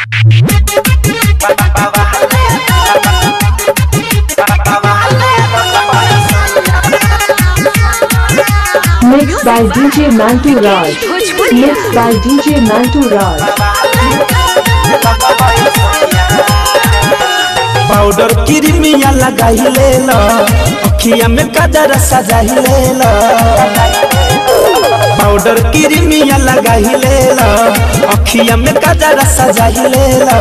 Mixed by DJ Mantu Raj. Mixed by DJ Mantu Raj. Powder Crimea लगाई ले लो, अखिया में काजर सजाई ले लो। पाउडर क्रीमिया लगाई ले लो, अखिया में काजर सजाई ले लो।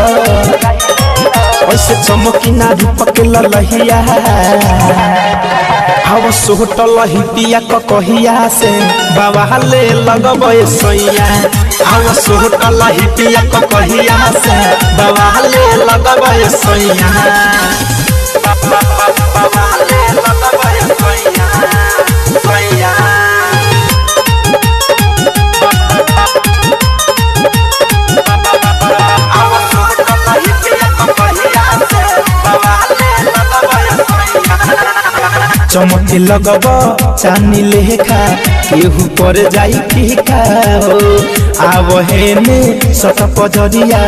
ऐसे चमकी ना रूप के ललहिया, हवा सोहटल ही पिया कहिया से बाबा ले लगबे सैया। हवा सोहटल ही पिया कहिया से बाबा ले लगबे सैया। बाबा ले लगबे सैया सैया। हवा सोहटल ही पिया कहिया से बाबा ले लगबे सैया। चमके लगब चानी लेखा केहू पर जाई फीका हो। आव हेने सट पजरिया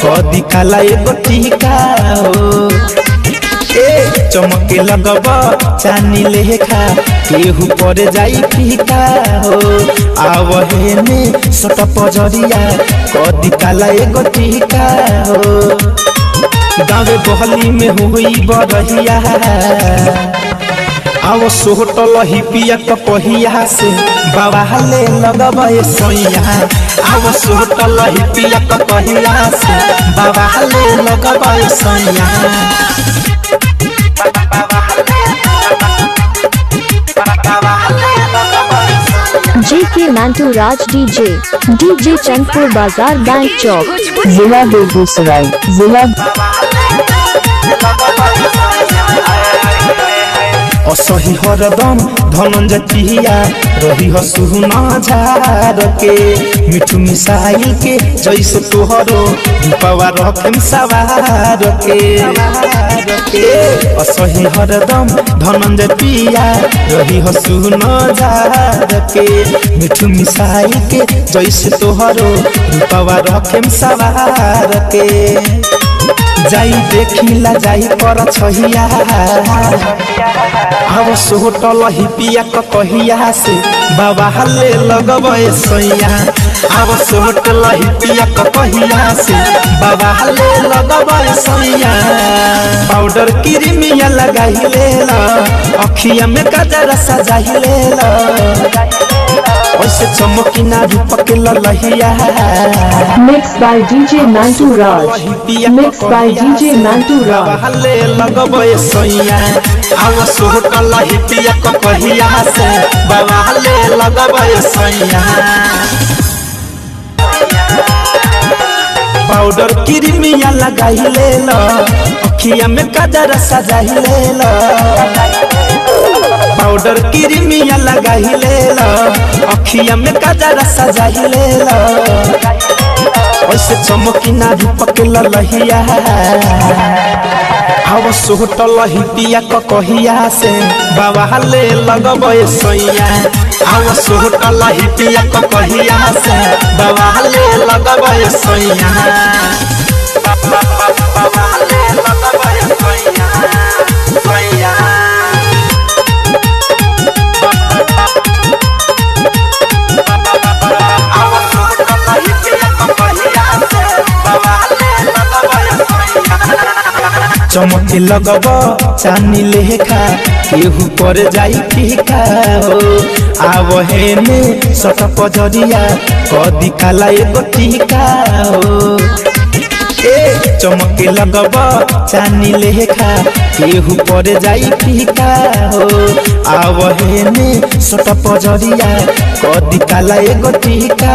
कदी काला एगो टीका हो। ए चमके लगब चानी लेखा केहू पर जाई फीका हो। आव हेने सट पजरिया कदी काला एगो टीका हो। गाँव बहली में हुई बरहिया, आव सोहटल ही पिया कहिया से बाबा ले लगबे सैया। आव सोहटल ही पिया कहिया से बाबा ले लगबे सैया। JK Mantu Raj DJ Chandpur बाजार बैंक चौक जिला बेगूसराय जिला। असही हरदम धनंजय पिया रही सुना झार के। मिठू मिसाइल के जैसे तोहरो रूपवा रखम सवार के। असही हरदम धनंजय पिया रही सुना झार के। मिठू मिसाइल के जैसे तोहरो रूपवा रखम सवार के। जाई देखिला जाई पर छहिया, आव सोहटल ही पिया कहिया से बाबा ले लगबे सैया। आव सोहटल ही पिया कहिया से बाबा ले लगबे सैया। पाउडर क्रीमिया लगाई ले लो, अखिया में काजर सजाई ले लो। ऐसे चमकी ना रूप के ललहिया। Mixed by DJ Mantu Raj. Mixed by DJ Mantu Raj. ले लगबे सैया। आव सोहटल ही पिया कहिया से बाबा ले लगबे सैया। पाउडर क्रीमिया लगाई ले लो, अखिया में काजर सजाई ले लो। पाउडर क्रीमिया लगाई ले लो, अखिया में काजर सजाई ले लो। ऐसे चमकी ना रूप के ललहिया, आव सोहटल ही पिया कहिया से बाबा ले लगबे सैया। आव सोहटल ही पिया कहिया से बाबा ले लगबे सैया। बाबा ले लगबे सैया सैया। चमके लगब चानी लेखा केहू पर जाई फीका हो। आव हेने सट पजरिया कदी काला एगो टीका हो। ए चमके लगब चानी लेखा केहू पर जाई फीका हो। आव हेने सट पजरिया कदी काला एगो टीका।